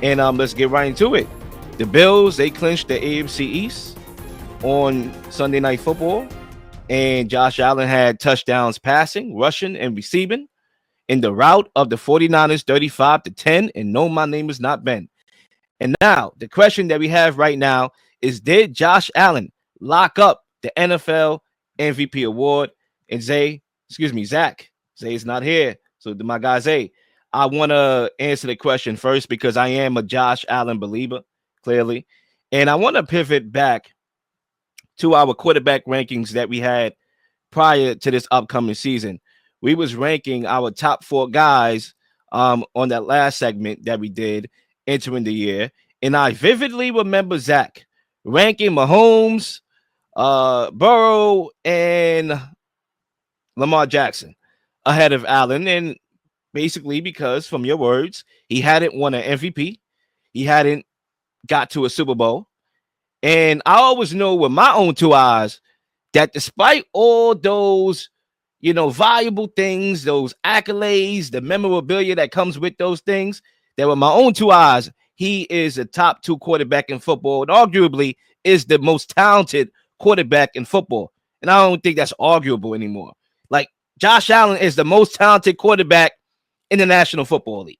And let's get right into it. The Bills, they clinched the AFC East on Sunday Night Football. And Josh Allen had touchdowns passing, rushing, and receiving in the route of the 49ers 35-10. And no, my name is not Ben. And now the question that we have right now is, did Josh Allen lock up the NFL MVP award? And Zach. Zay is not here. So my guy Zay, I want to answer the question first because I am a Josh Allen believer, clearly. And I want to pivot back to our quarterback rankings that we had prior to this upcoming season. We was ranking our top 4 guys on that last segment that we did entering the year. And I vividly remember Zach ranking Mahomes, Burrow, and Lamar Jackson ahead of Allen. And basically because, from your words, he hadn't won an MVP. He hadn't got to a Super Bowl. And I always know with my own 2 eyes that despite all those, valuable things, those accolades, the memorabilia that comes with those things, that with my own 2 eyes, he is a top 2 quarterback in football and arguably is the most talented quarterback in football. And I don't think that's arguable anymore. Like, Josh Allen is the most talented quarterback in the National Football League.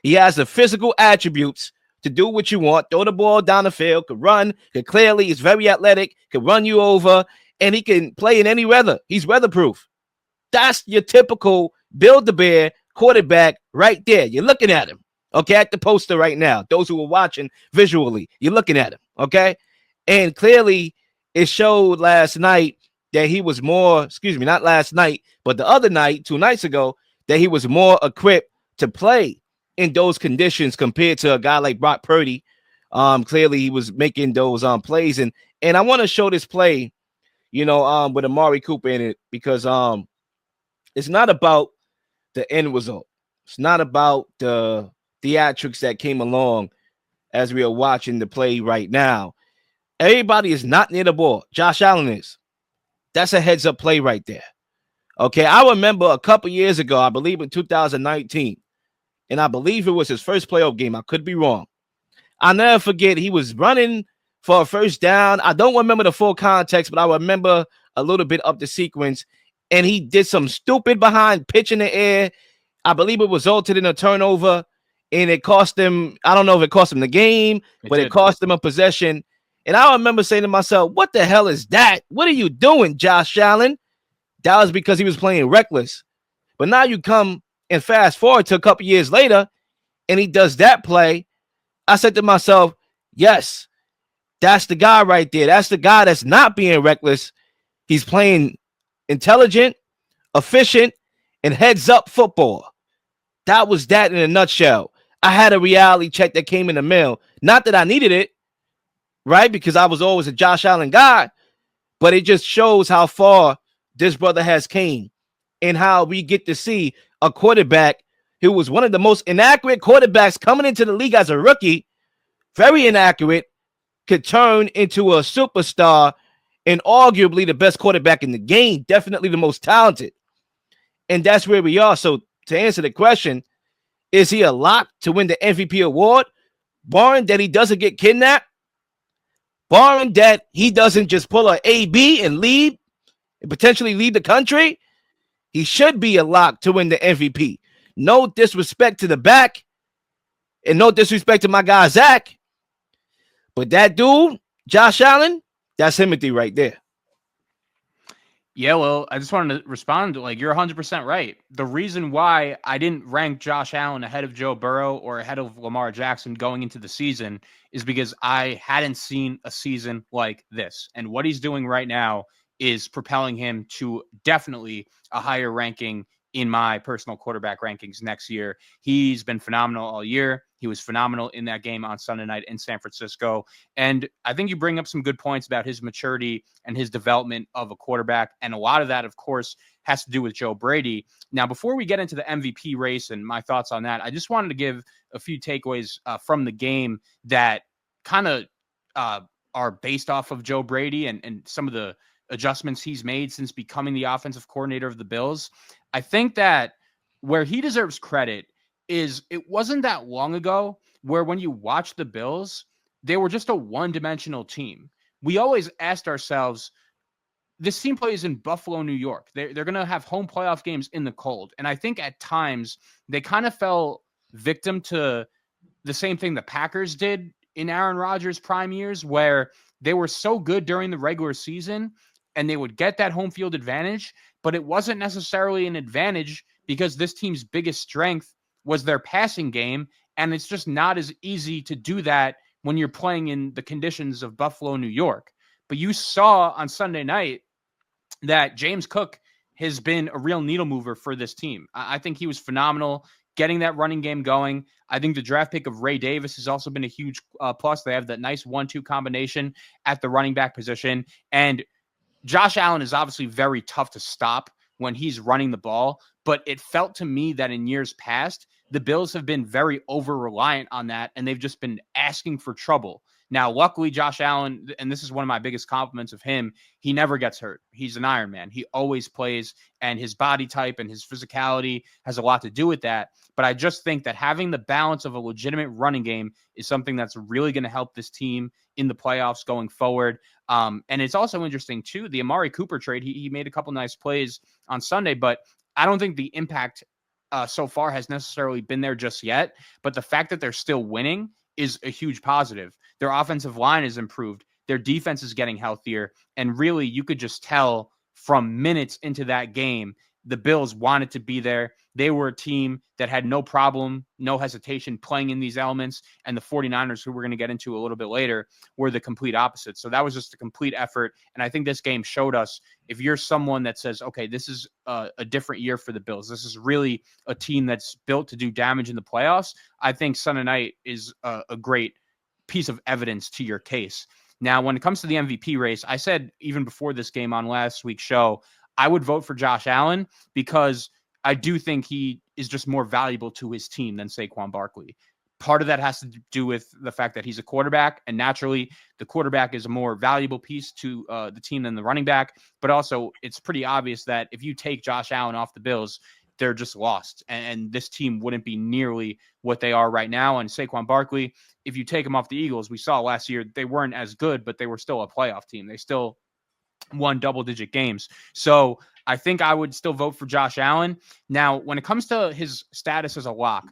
He has the physical attributes to do what you want, throw the ball down the field, could run, could clearly, he's very athletic, could run you over, and he can play in any weather. He's weatherproof. That's your typical Build-A-Bear quarterback right there. You're looking at him, okay, at the poster right now. Those who are watching visually, you're looking at him, okay? And clearly, it showed last night that he was more, not last night, but the other night, 2 nights ago, that he was more equipped to play in those conditions compared to a guy like Brock Purdy. Clearly, he was making those plays. And I want to show this play, with Amari Cooper in it because it's not about the end result. It's not about the theatrics that came along as we are watching the play right now. Everybody is not near the ball. Josh Allen is. That's a heads-up play right there. Okay, I remember a couple years ago, I believe in 2019, and I believe it was his first playoff game. I could be wrong. I'll never forget, he was running for a first down. I don't remember the full context, but I remember a little bit of the sequence, and he did some stupid behind pitch in the air. I believe it resulted in a turnover, and it cost him, I don't know if it cost him the game, but it cost him a possession. And I remember saying to myself, what the hell is that? What are you doing, Josh Allen? That was because he was playing reckless. But now you come and fast forward to a couple years later, and he does that play. I said to myself, yes, that's the guy right there. That's the guy that's not being reckless. He's playing intelligent, efficient, and heads-up football. That was that in a nutshell. I had a reality check that came in the mail. Not that I needed it, right? Because I was always a Josh Allen guy, but it just shows how far this brother has came and how we get to see a quarterback who was one of the most inaccurate quarterbacks coming into the league as a rookie, very inaccurate, could turn into a superstar and arguably the best quarterback in the game, definitely the most talented. And that's where we are. So to answer the question, is he a lock to win the MVP award? Barring that he doesn't get kidnapped, barring that he doesn't just pull a AB and leave and potentially leave the country, he should be a lock to win the MVP. No disrespect to the back and no disrespect to my guy, Zach. But that dude, Josh Allen, that's Timothy right there. Yeah, well, I just wanted to respond to, you're 100% right. The reason why I didn't rank Josh Allen ahead of Joe Burrow or ahead of Lamar Jackson going into the season is because I hadn't seen a season like this. And what he's doing right now is propelling him to definitely a higher ranking in my personal quarterback rankings next year. He's been phenomenal all year. He was phenomenal in that game on Sunday night in San Francisco. And I think you bring up some good points about his maturity and his development of a quarterback. And a lot of that, of course, has to do with Joe Brady. Now, before we get into the MVP race and my thoughts on that, I just wanted to give a few takeaways from the game that kind of are based off of Joe Brady and some of the adjustments he's made since becoming the offensive coordinator of the Bills. I think that where he deserves credit is it wasn't that long ago where when you watch the Bills, they were just a one-dimensional team. We always asked ourselves, this team plays in Buffalo, New York. They're going to have home playoff games in the cold. And I think at times they kind of fell victim to the same thing the Packers did in Aaron Rodgers' prime years, where they were so good during the regular season and they would get that home field advantage, but it wasn't necessarily an advantage because this team's biggest strength was their passing game. And it's just not as easy to do that when you're playing in the conditions of Buffalo, New York. But you saw on Sunday night that James Cook has been a real needle mover for this team. I think he was phenomenal getting that running game going. I think the draft pick of Ray Davis has also been a huge plus. They have that nice 1-2 combination at the running back position. And Josh Allen is obviously very tough to stop when he's running the ball, but it felt to me that in years past, the Bills have been very over-reliant on that, and they've just been asking for trouble. Now, luckily, Josh Allen, and this is one of my biggest compliments of him, he never gets hurt. He's an Iron Man. He always plays, and his body type and his physicality has a lot to do with that. But I just think that having the balance of a legitimate running game is something that's really going to help this team in the playoffs going forward. And it's also interesting, too, the Amari Cooper trade. He made a couple nice plays on Sunday, but I don't think the impact so far has necessarily been there just yet. But the fact that they're still winning is a huge positive. Their offensive line is improved. Their defense is getting healthier. And really, you could just tell from minutes into that game, the Bills wanted to be there. They were a team that had no problem, no hesitation playing in these elements. And the 49ers, who we're going to get into a little bit later, were the complete opposite. So that was just a complete effort. And I think this game showed us, if you're someone that says, okay, this is a different year for the Bills, this is really a team that's built to do damage in the playoffs, I think Sunday night is a great piece of evidence to your case. Now, when it comes to the MVP race, I said even before this game on last week's show, I would vote for Josh Allen because I do think he is just more valuable to his team than Saquon Barkley. Part of that has to do with the fact that he's a quarterback, and naturally the quarterback is a more valuable piece to the team than the running back. But also, it's pretty obvious that if you take Josh Allen off the Bills, they're just lost. And this team wouldn't be nearly what they are right now. And Saquon Barkley, if you take him off the Eagles, we saw last year they weren't as good, but they were still a playoff team. They still won double-digit games. So I think I would still vote for Josh Allen. Now, when it comes to his status as a lock,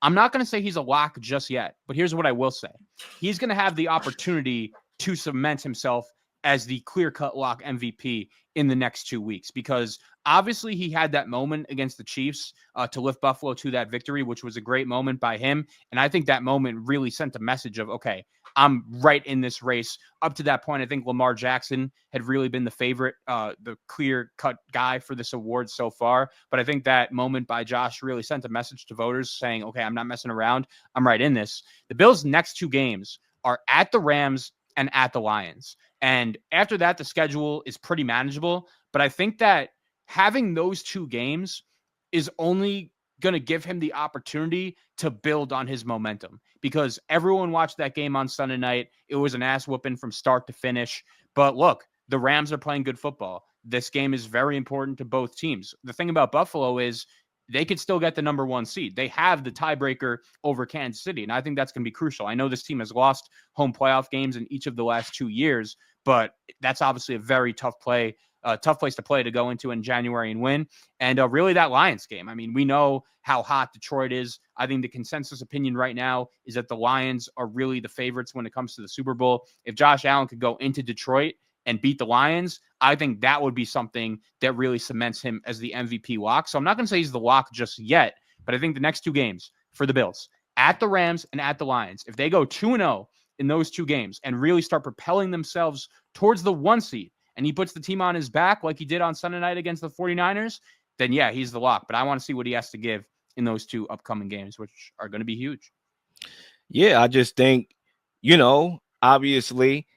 I'm not going to say he's a lock just yet, but here's what I will say. He's going to have the opportunity to cement himself as the clear-cut lock MVP in the next 2 weeks, because obviously he had that moment against the Chiefs to lift Buffalo to that victory, which was a great moment by him. And I think that moment really sent a message of, okay, I'm right in this race. Up to that point, I think Lamar Jackson had really been the favorite, the clear-cut guy for this award so far. But I think that moment by Josh really sent a message to voters saying, okay, I'm not messing around. I'm right in this. The Bills' next 2 games are at the Rams and at the Lions. And after that, the schedule is pretty manageable. But I think that having those 2 games is only going to give him the opportunity to build on his momentum, because everyone watched that game on Sunday night. It was an ass whooping from start to finish. But look, the Rams are playing good football. This game is very important to both teams. The thing about Buffalo is they could still get the number 1 seed. They have the tiebreaker over Kansas City, and I think that's going to be crucial. I know this team has lost home playoff games in each of the last 2 years, but that's obviously a very tough place to play to go into in January and win. And really that Lions game. I mean, we know how hot Detroit is. I think the consensus opinion right now is that the Lions are really the favorites when it comes to the Super Bowl. If Josh Allen could go into Detroit and beat the Lions, I think that would be something that really cements him as the MVP lock. So I'm not going to say he's the lock just yet, but I think the next 2 games for the Bills, at the Rams and at the Lions, if they go 2-0 in those 2 games and really start propelling themselves towards the 1 seed, and he puts the team on his back like he did on Sunday night against the 49ers, then yeah, he's the lock. But I want to see what he has to give in those 2 upcoming games, which are going to be huge. Yeah, I just think, obviously,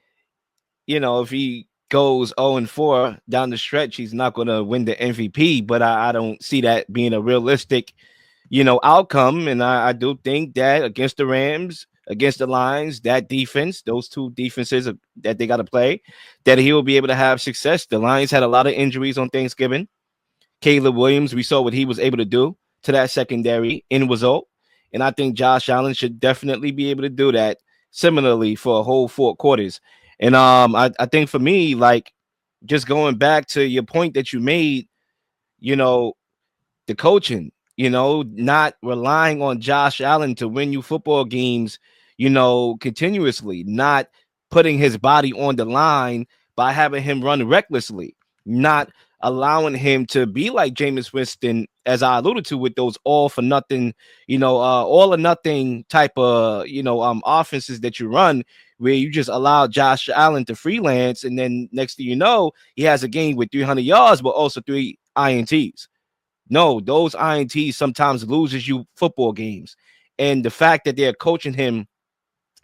if he goes 0-4 down the stretch, he's not going to win the MVP. But I don't see that being a realistic, outcome. And I do think that against the Rams, against the Lions, that defense, those 2 defenses that they got to play, that he will be able to have success. The Lions had a lot of injuries on Thanksgiving. Caleb Williams, we saw what he was able to do to that secondary in result. And I think Josh Allen should definitely be able to do that similarly for a whole 4 quarters. And I think for me, like just going back to your point that you made, you know, the coaching, not relying on Josh Allen to win you football games, continuously, not putting his body on the line by having him run recklessly, not allowing him to be like Jameis Winston, as I alluded to, with those all for nothing, all or nothing type of, offenses that you run where you just allow Josh Allen to freelance. And then next thing you know, he has a game with 300 yards, but also 3 INTs. No, those INTs sometimes loses you football games. And the fact that they're coaching him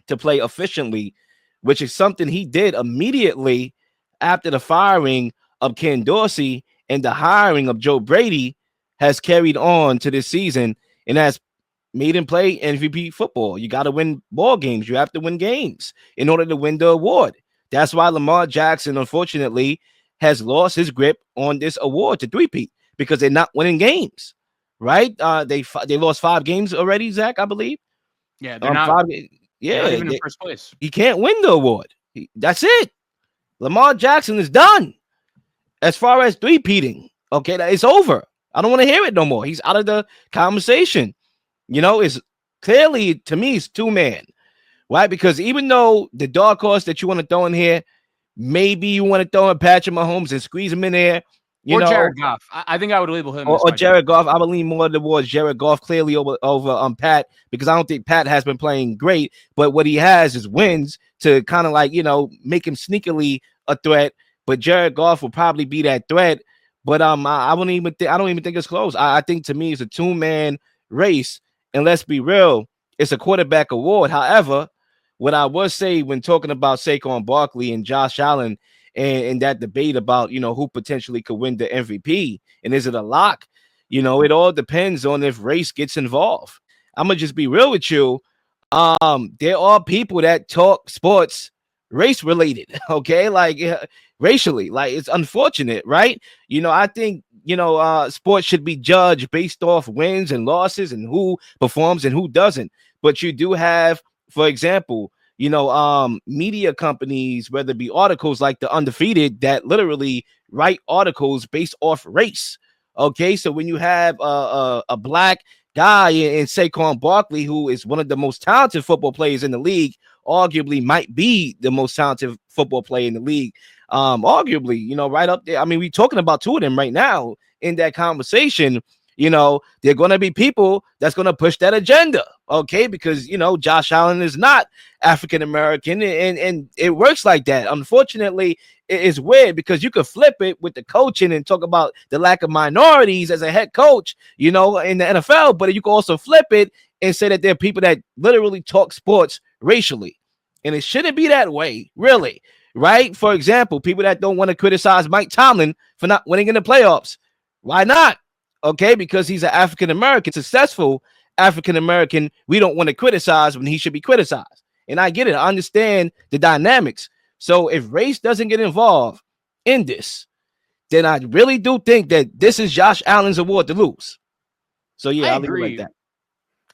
to play efficiently, which is something he did immediately after the firing of Ken Dorsey and the hiring of Joe Brady, has carried on to this season and has made him play MVP football. You got to win ball games. You have to win games in order to win the award. That's why Lamar Jackson, unfortunately, has lost his grip on this award to three-peat, because they're not winning games, right? They lost 5 games already, Zach, I believe. Yeah, they're not. Five, They're not yeah, even in first place. he can't win the award. That's it. Lamar Jackson is done as far as three-peating. Okay, it's over. I don't want to hear it no more. He's out of the conversation. It's clearly, to me, it's 2-man, right? Because even though the dark horse that you want to throw in here, maybe you want to throw in Patrick Mahomes and squeeze him in there, or Jared Goff. I think I would label him or Jared Goff. I would lean more towards Jared Goff clearly over Pat, because I don't think Pat has been playing great, but what he has is wins to kind of like make him sneakily a threat. But Jared Goff will probably be that threat. But I wouldn't even I don't even think it's close. I think to me it's a 2-man race, and let's be real, it's a quarterback award. However, what I would say when talking about Saquon Barkley and Josh Allen, and that debate about who potentially could win the MVP and is it a lock, it all depends on if race gets involved. I'm gonna just be real with you. There are people that talk sports race related, okay, like racially, like it's unfortunate, right? I think sports should be judged based off wins and losses and who performs and who doesn't. But you do have, for example, media companies, whether it be articles like The Undefeated, that literally write articles based off race. Okay, so when you have a black guy in Saquon Barkley, who is one of the most talented football players in the league, arguably might be the most talented football player in the league, arguably, right up there. I mean, we're talking about 2 of them right now in that conversation. They're going to be people that's going to push that agenda, okay? Because, Josh Allen is not African American, and it works like that. Unfortunately, it's weird because you could flip it with the coaching and talk about the lack of minorities as a head coach, in the NFL, but you can also flip it and say that there are people that literally talk sports racially, and it shouldn't be that way, really, right? For example, people that don't want to criticize Mike Tomlin for not winning in the playoffs. Why not? Okay, because he's an African American, successful African American. We don't want to criticize when he should be criticized. And I get it. I understand the dynamics. So if race doesn't get involved in this, then I really do think that this is Josh Allen's award to lose. So yeah, I'll leave it like that.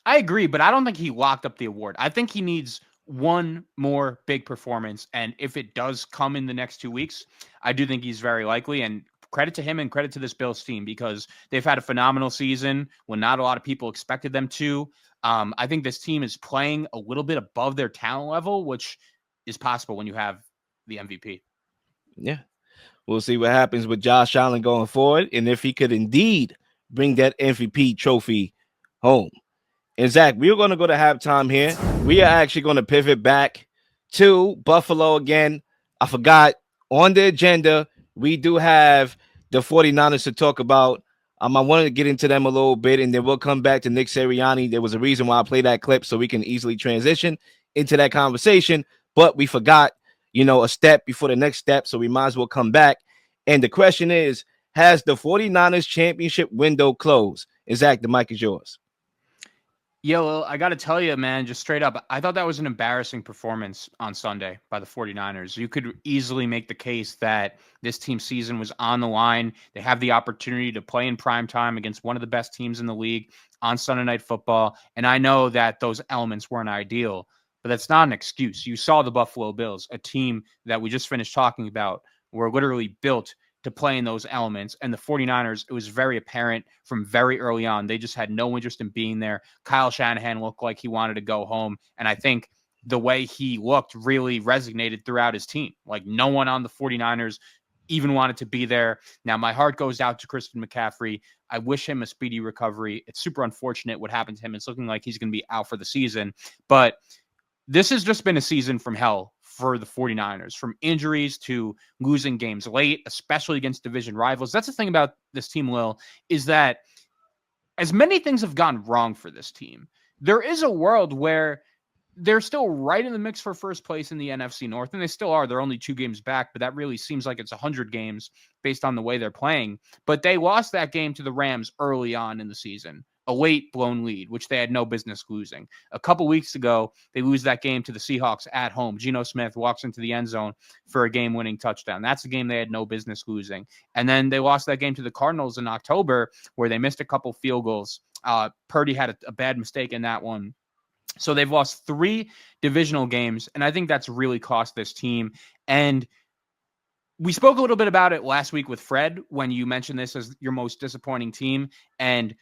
I agree, but I don't think he locked up the award. I think he needs one more big performance. And if it does come in the next 2 weeks, I do think he's very likely. And credit to him and credit to this Bills team, because they've had a phenomenal season when not a lot of people expected them to. I think this team is playing a little bit above their talent level, which is possible when you have the MVP. Yeah. We'll see what happens with Josh Allen going forward, and if he could indeed bring that MVP trophy home. And Zach, we're going to go to halftime here. We are actually going to pivot back to Buffalo again. I forgot, on the agenda, we do have the 49ers to talk about. I wanted to get into them a little bit, and then we'll come back to Nick Sirianni. There was a reason why I played that clip, so we can easily transition into that conversation. But we forgot, a step before the next step, so we might as well come back. And the question is, has the 49ers championship window closed? And Zach, the mic is yours. Yeah, well, I got to tell you, man, just straight up, I thought that was an embarrassing performance on Sunday by the 49ers. You could easily make the case that this team's season was on the line. They have the opportunity to play in prime time against one of the best teams in the league on Sunday Night Football. And I know that those elements weren't ideal, but that's not an excuse. You saw the Buffalo Bills, a team that we just finished talking about, were literally built to play in those elements. And the 49ers, it was very apparent from very early on. They just had no interest in being there. Kyle Shanahan looked like he wanted to go home. And I think the way he looked really resonated throughout his team. Like no one on the 49ers even wanted to be there. Now, my heart goes out to Christian McCaffrey. I wish him a speedy recovery. It's super unfortunate what happened to him. It's looking like he's going to be out for the season. But this has just been a season from hell for the 49ers, from injuries to losing games late, especially against division rivals. That's the thing about this team, Lil, is that as many things have gone wrong for this team, there is a world where they're still right in the mix for first place in the NFC North, and they still are. They're only 2 games back, but that really seems like it's 100 games based on the way they're playing. But they lost that game to the Rams early on in the season, a late blown lead, which they had no business losing. A couple weeks ago, they lose that game to the Seahawks at home. Geno Smith walks into the end zone for a game-winning touchdown. That's a game they had no business losing. And then they lost that game to the Cardinals in October, where they missed a couple field goals. Purdy had a bad mistake in that one. So they've lost 3 divisional games, and I think that's really cost this team. And we spoke a little bit about it last week with Fred when you mentioned this as your most disappointing team. And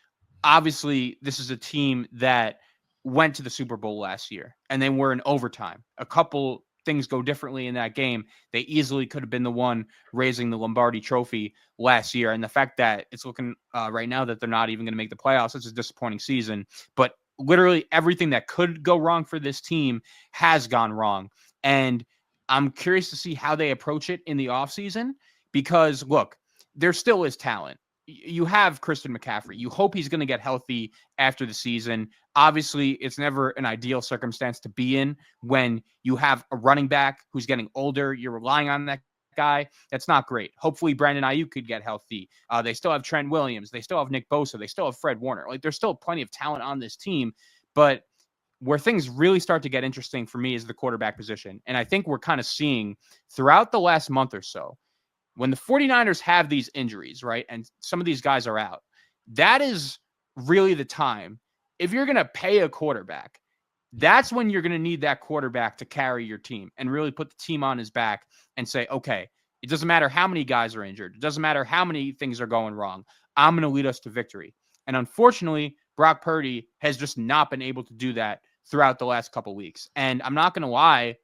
obviously, this is a team that went to the Super Bowl last year, and they were in overtime. A couple things go differently in that game. They easily could have been the one raising the Lombardi trophy last year. And the fact that it's looking right now that they're not even going to make the playoffs, it's a disappointing season. But literally everything that could go wrong for this team has gone wrong. And I'm curious to see how they approach it in the offseason because, look, there still is talent. You have Christian McCaffrey. You hope he's going to get healthy after the season. Obviously, it's never an ideal circumstance to be in when you have a running back who's getting older. You're relying on that guy. That's not great. Hopefully, Brandon Ayuk could get healthy. They still have Trent Williams. They still have Nick Bosa. They still have Fred Warner. Like, there's still plenty of talent on this team. But where things really start to get interesting for me is the quarterback position. And I think we're kind of seeing throughout the last month or so, when the 49ers have these injuries, right, and some of these guys are out, that is really the time. If you're going to pay a quarterback, that's when you're going to need that quarterback to carry your team and really put the team on his back and say, okay, it doesn't matter how many guys are injured. It doesn't matter how many things are going wrong. I'm going to lead us to victory. And unfortunately, Brock Purdy has just not been able to do that throughout the last couple weeks. And I'm not going to lie,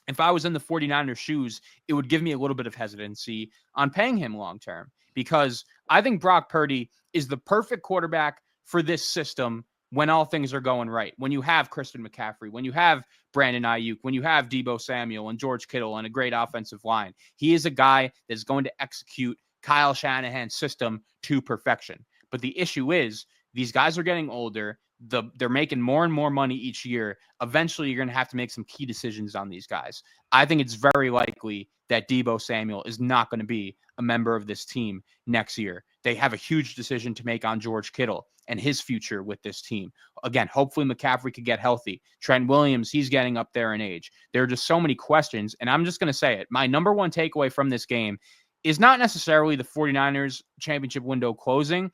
if I was in the 49ers shoes, it would give me a little bit of hesitancy on paying him long term because I think Brock Purdy is the perfect quarterback for this system when all things are going right. When you have Christian McCaffrey, when you have Brandon Ayuk, when you have Deebo Samuel and George Kittle and a great offensive line, he is a guy that's going to execute Kyle Shanahan's system to perfection. But the issue is these guys are getting older. They're making more and more money each year. Eventually, you're going to have to make some key decisions on these guys. I think it's very likely that Deebo Samuel is not going to be a member of this team next year. They have a huge decision to make on George Kittle and his future with this team. Again, hopefully McCaffrey could get healthy. Trent Williams, he's getting up there in age. There are just so many questions, and I'm just going to say it. My number one takeaway from this game is not necessarily the 49ers championship window closing.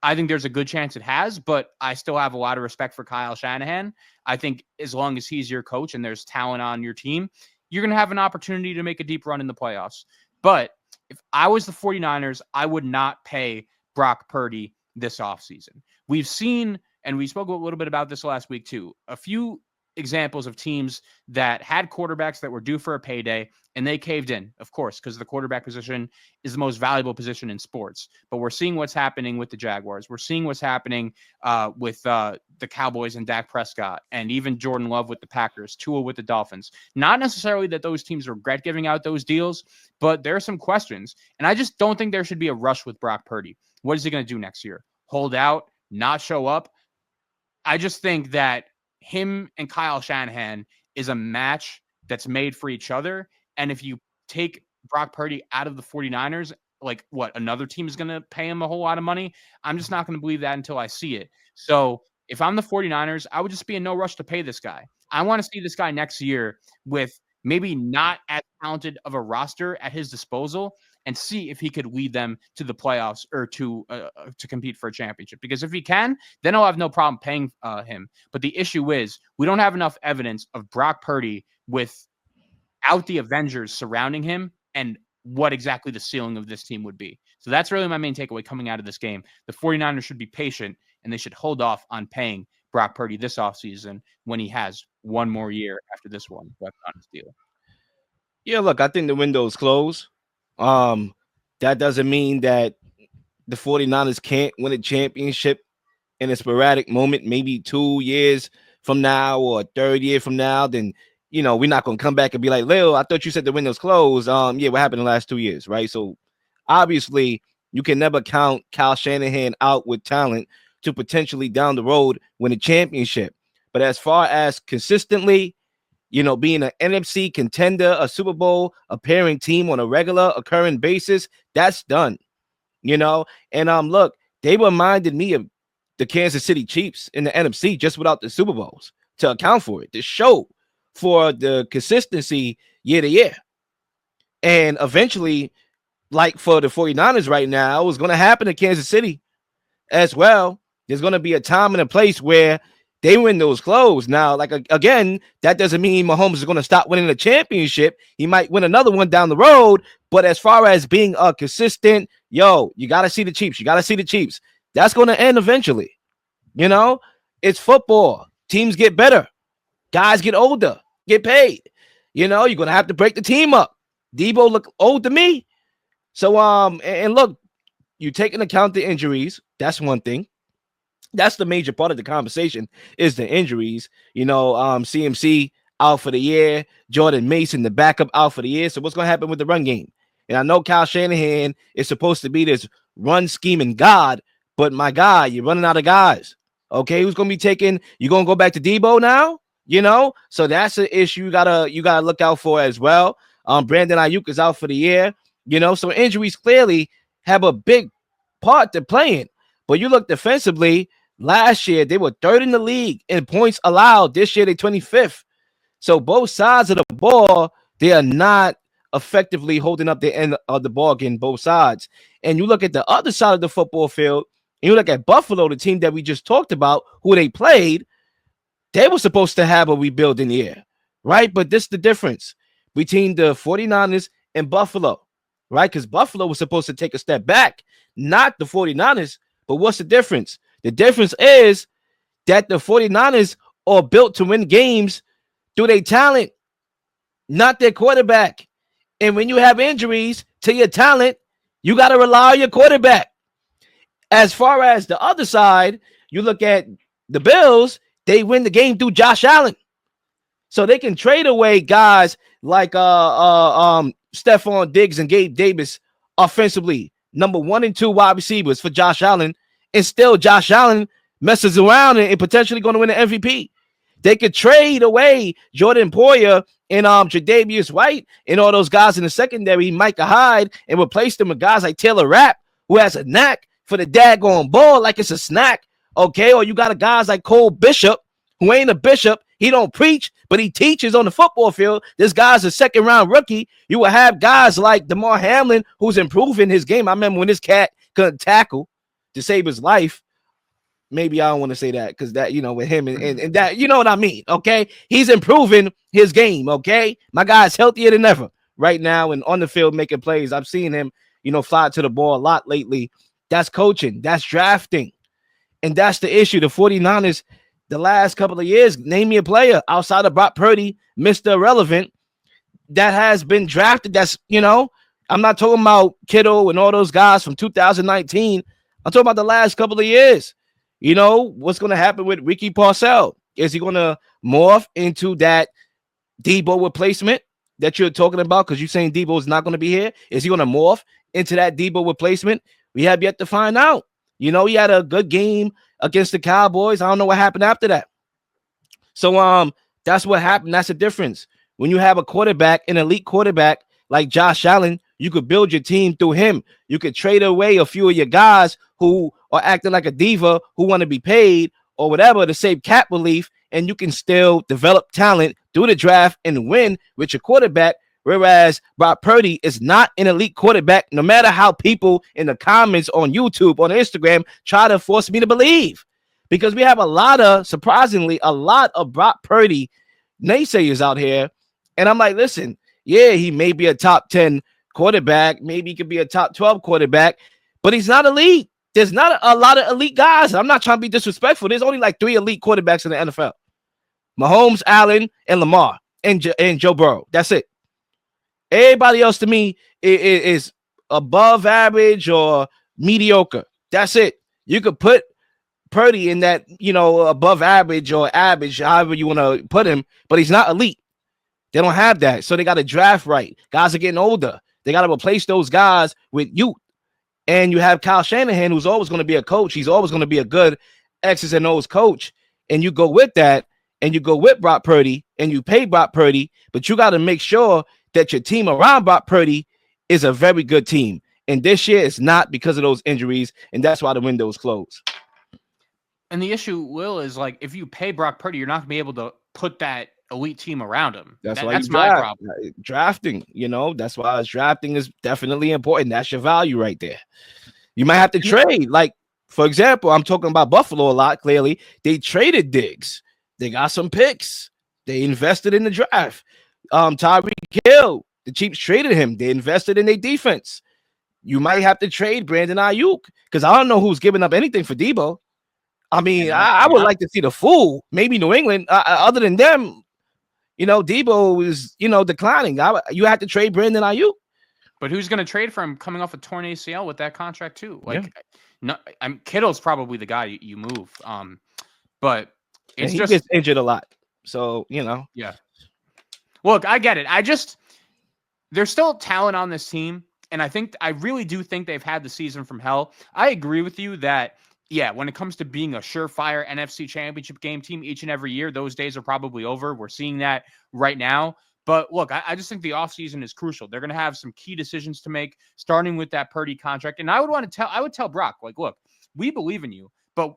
I think there's a good chance it has, but I still have a lot of respect for Kyle Shanahan. I think as long as he's your coach and there's talent on your team, you're going to have an opportunity to make a deep run in the playoffs. But if I was the 49ers, I would not pay Brock Purdy this offseason. We've seen, and we spoke a little bit about this last week too, a few examples of teams that had quarterbacks that were due for a payday and they caved in, of course, because the quarterback position is the most valuable position in sports. But we're seeing what's happening with the Jaguars. We're seeing what's happening with the Cowboys and Dak Prescott, and even Jordan Love with the Packers, Tua with the Dolphins. Not necessarily that those teams regret giving out those deals, but there are some questions. And I just don't think there should be a rush with Brock Purdy. What is he going to do next year? Hold out, not show up? I just think that him and Kyle Shanahan is a match that's made for each other. And if you take Brock Purdy out of the 49ers, like what, another team is going to pay him a whole lot of money? I'm just not going to believe that until I see it. So If I'm the 49ers, I would just be in no rush to pay this guy. I want to see this guy next year with maybe not as talented of a roster at his disposal and see if he could lead them to the playoffs or to compete for a championship. Because if he can, then I'll have no problem paying him. But the issue is we don't have enough evidence of Brock Purdy without the Avengers surrounding him and what exactly the ceiling of this team would be. So that's really my main takeaway coming out of this game. The 49ers should be patient and they should hold off on paying Brock Purdy this offseason when he has one more year after this one left on his deal. Yeah, look, I think the window's closed. That doesn't mean that the 49ers can't win a championship in a sporadic moment, maybe 2 years from now or a third year from now. Then, we're not going to come back and be like, Lil, I thought you said the window's closed. Yeah, what happened in the last 2 years, right? So obviously you can never count Kyle Shanahan out with talent to potentially down the road win a championship. But as far as consistently, being an NFC contender, a Super Bowl appearing team on a regular occurring basis, that's done. And look, they reminded me of the Kansas City Chiefs in the NFC just without the Super Bowls to account for it, to show for the consistency year to year. And eventually, like for the 49ers right now, it's going to happen in Kansas City as well. There's going to be a time and a place where they win those close. Now, like, again, that doesn't mean Mahomes is going to stop winning a championship. He might win another one down the road. But as far as being a consistent, you got to see the Chiefs. You got to see the Chiefs. That's going to end eventually. It's football. Teams get better. Guys get older, get paid. You're going to have to break the team up. Debo look old to me. So, and look, you take into account the injuries. That's one thing. That's the major part of the conversation is the injuries. CMC out for the year. Jordan Mason, the backup, out for the year. So what's going to happen with the run game? And I know Kyle Shanahan is supposed to be this run scheming god, but my guy, you're running out of guys. Okay, who's going to be taking? You going to go back to Debo now? So that's an issue you gotta look out for as well. Brandon Ayuk is out for the year. So injuries clearly have a big part to play in. But you look defensively. Last year, they were third in the league in points allowed. This year, they're 25th. So both sides of the ball, they are not effectively holding up the end of the ball game, both sides. And you look at the other side of the football field, and you look at Buffalo, the team that we just talked about, who they played, they were supposed to have a rebuilding year, right? But this is the difference between the 49ers and Buffalo, right? Because Buffalo was supposed to take a step back, not the 49ers. But what's the difference? The difference is that the 49ers are built to win games through their talent, not their quarterback. And when you have injuries to your talent, you got to rely on your quarterback. As far as the other side, you look at the Bills, they win the game through Josh Allen. So they can trade away guys like Stephon Diggs and Gabe Davis offensively, number 1 and 2 wide receivers for Josh Allen, and still Josh Allen messes around and potentially going to win an MVP. They could trade away Jordan Poyer and Tre'Davious White and all those guys in the secondary, Micah Hyde, and replace them with guys like Taylor Rapp, who has a knack for the daggone ball like it's a snack, okay? Or you got a guys like Cole Bishop, who ain't a bishop. He don't preach, but he teaches on the football field. This guy's a second-round rookie. You will have guys like DeMar Hamlin, who's improving his game. I remember when this cat couldn't tackle to save his life. Maybe I don't want to say that because that, with him and that, you know what I mean, okay? He's improving his game, okay? My guy's healthier than ever right now and on the field making plays. I've seen him, fly to the ball a lot lately. That's coaching. That's drafting. And that's the issue. The 49ers, the last couple of years, name me a player outside of Brock Purdy, Mr. Irrelevant, that has been drafted. That's, I'm not talking about Kittle and all those guys from 2019. I'm talking about the last couple of years. What's going to happen with Ricky Parcell? Is he going to morph into that Debo replacement that you're talking about? Because you're saying Debo is not going to be here. Is he going to morph into that Debo replacement? We have yet to find out. He had a good game against the Cowboys. I don't know what happened after that. So that's what happened. That's the difference. When you have a quarterback, an elite quarterback like Josh Allen, you could build your team through him. You could trade away a few of your guys who are acting like a diva, who want to be paid, or whatever to save cap relief, and you can still develop talent, do the draft, and win with your quarterback. Whereas Brock Purdy is not an elite quarterback, no matter how people in the comments on YouTube, on Instagram, try to force me to believe. Because we have surprisingly, a lot of Brock Purdy naysayers out here. And I'm like, listen, yeah, he may be a top 10 quarterback. Maybe he could be a top 12 quarterback, but he's not elite. There's not a lot of elite guys. I'm not trying to be disrespectful. There's only like 3 elite quarterbacks in the NFL. Mahomes, Allen, and Lamar, and Joe Burrow. That's it. Everybody else to me is above average or mediocre. That's it. You could put Purdy in that, above average or average, however you want to put him, but he's not elite. They don't have that. So they got to draft right. Guys are getting older. They got to replace those guys with youth. And you have Kyle Shanahan, who's always going to be a coach. He's always going to be a good X's and O's coach. And you go with that, and you go with Brock Purdy, and you pay Brock Purdy, but you got to make sure that your team around Brock Purdy is a very good team. And this year it's not, because of those injuries, and that's why the window is closed. And the issue, Will, is like, if you pay Brock Purdy, you're not going to be able to put that elite team around him. That's why that's my problem. Drafting, that's why drafting is definitely important. That's your value right there. You might have to trade. Like, for example, I'm talking about Buffalo a lot, clearly. They traded Diggs. They got some picks. They invested in the draft. Tyreek Hill, the Chiefs traded him. They invested in their defense. You might have to trade Brandon Ayuk, because I don't know who's giving up anything for Debo. I mean, I would like to see the full, maybe New England. Other than them, Debo is, declining. You have to trade Brandon Ayuk. But who's going to trade for him coming off a torn ACL with that contract too? Kittle's probably the guy you move. But he gets injured a lot. So, Yeah. Look, I get it. There's still talent on this team. And I really do think they've had the season from hell. I agree with you that, when it comes to being a surefire NFC championship game team each and every year, those days are probably over. We're seeing that right now. But look, I just think the offseason is crucial. They're going to have some key decisions to make, starting with that Purdy contract. And I would tell Brock, like, look, we believe in you, but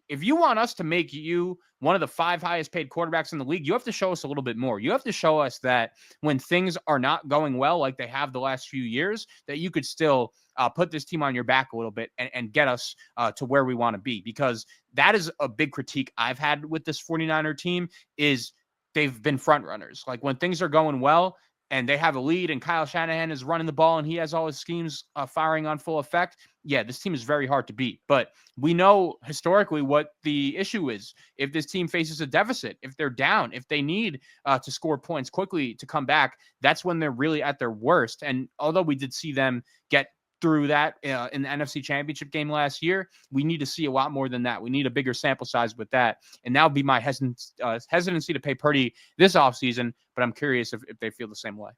if you want us to make you one of the 5 highest paid quarterbacks in the league, you have to show us a little bit more. You have to show us that when things are not going well, like they have the last few years, that you could still put this team on your back a little bit and get us to where we want to be. Because that is a big critique I've had with this 49er team, is they've been front runners. Like, when things are going well and they have a lead and Kyle Shanahan is running the ball and he has all his schemes firing on full effect, this team is very hard to beat. But we know historically what the issue is. If this team faces a deficit, if they're down, if they need to score points quickly to come back, that's when they're really at their worst. And although we did see them get through that in the NFC Championship game last year, we need to see a lot more than that. We need a bigger sample size with that. And that would be my hesitancy to pay Purdy this offseason, but I'm curious if they feel the same way.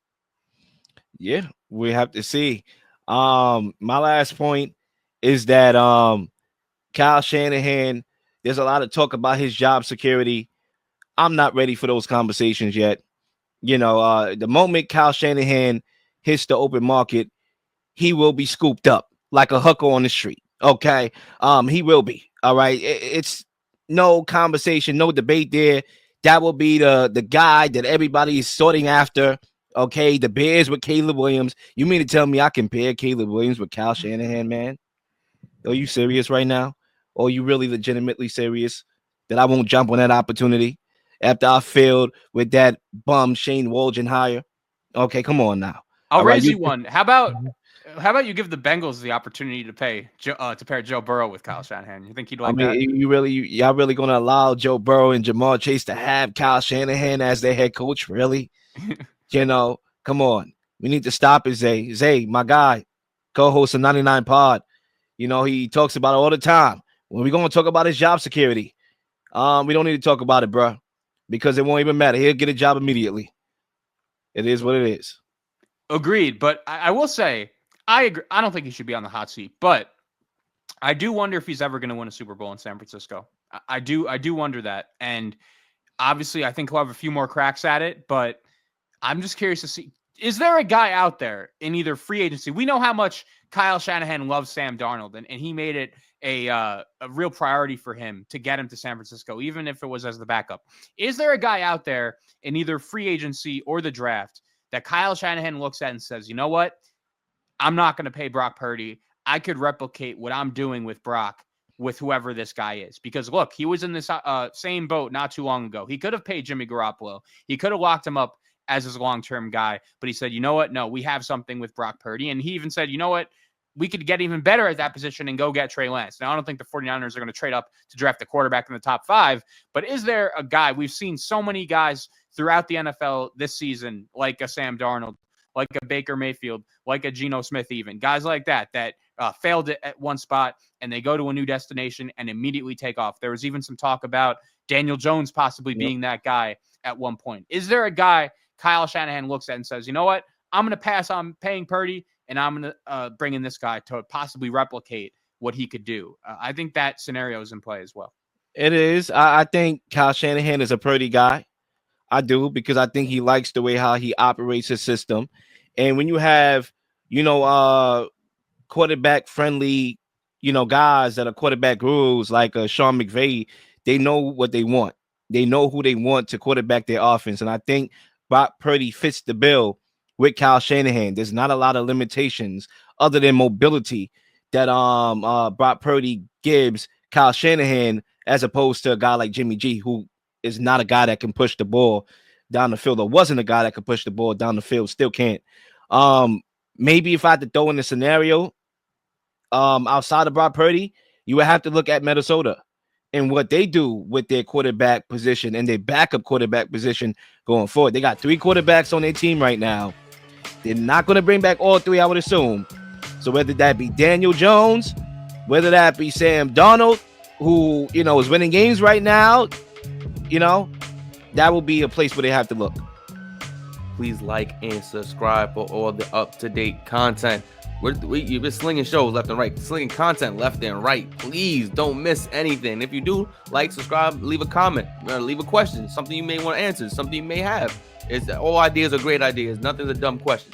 Yeah, we have to see. My last point is that Kyle Shanahan, there's a lot of talk about his job security. I'm not ready for those conversations yet. The moment Kyle Shanahan hits the open market, he will be scooped up like a hooker on the street. Okay. He will be. All right. It's no conversation, no debate there. That will be the guy that everybody is sorting after. Okay. The Bears with Caleb Williams. You mean to tell me I compare Caleb Williams with Kyle Shanahan, man? Are you serious right now? Or are you really legitimately serious that I won't jump on that opportunity after I failed with that bum Shane Waldron hire? Okay. Come on now. I'll raise you one. How about you give the Bengals the opportunity to pair Joe Burrow with Kyle Shanahan? You think he'd like that? Y'all really going to allow Joe Burrow and Jamar Chase to have Kyle Shanahan as their head coach? Really? Come on. We need to stop it, Zay. Zay, my guy, co-host of 99 Pod. He talks about it all the time. When we're going to talk about his job security, we don't need to talk about it, bro, because it won't even matter. He'll get a job immediately. It is what it is. Agreed. But I will say, I agree. I don't think he should be on the hot seat, but I do wonder if he's ever going to win a Super Bowl in San Francisco. I do wonder that. And obviously, I think he'll have a few more cracks at it, but I'm just curious to see, Is there a guy out there in either free agency? We know how much Kyle Shanahan loves Sam Darnold, and he made it a real priority for him to get him to San Francisco, even if it was as the backup. Is there a guy out there in either free agency or the draft that Kyle Shanahan looks at and says, you know what? I'm not going to pay Brock Purdy. I could replicate what I'm doing with Brock with whoever this guy is. Because look, he was in this same boat not too long ago. He could have paid Jimmy Garoppolo. He could have locked him up as his long-term guy, but he said, you know what? No, we have something with Brock Purdy. And he even said, you know what? We could get even better at that position and go get Trey Lance. Now, I don't think the 49ers are going to trade up to draft a quarterback in the top 5, but is there a guy? We've seen so many guys throughout the NFL this season, like a Sam Darnold, like a Baker Mayfield, like a Geno Smith, even guys like that failed at one spot and they go to a new destination and immediately take off. There was even some talk about Daniel Jones possibly being that guy at one point. Is there a guy Kyle Shanahan looks at and says, you know what, I'm going to pass on paying Purdy and I'm going to bring in this guy to possibly replicate what he could do? I think that scenario is in play as well. It is. I think Kyle Shanahan is a Purdy guy. I do, because I think he likes the way how he operates his system. And when you have, quarterback friendly, guys that are quarterback gurus like Sean McVay, they know what they want. They know who they want to quarterback their offense. And I think Brock Purdy fits the bill with Kyle Shanahan. There's not a lot of limitations other than mobility that Brock Purdy gives Kyle Shanahan, as opposed to a guy like Jimmy G, who is not a guy that can push the ball down the field, or wasn't a guy that could push the ball down the field, still can't. Maybe if I had to throw in the scenario, outside of Brock Purdy, you would have to look at Minnesota and what they do with their quarterback position and their backup quarterback position going forward. They got 3 quarterbacks on their team right now. They're not going to bring back all 3, I would assume. So whether that be Daniel Jones, whether that be Sam Darnold, who, is winning games right now, that will be a place where they have to look. Please like and subscribe for all the up-to-date content. You've been slinging shows left and right, slinging content left and right. Please don't miss anything. If you do, like, subscribe, leave a comment, leave a question, something you may want to answer, something you may have. All ideas are great ideas. Nothing's a dumb question.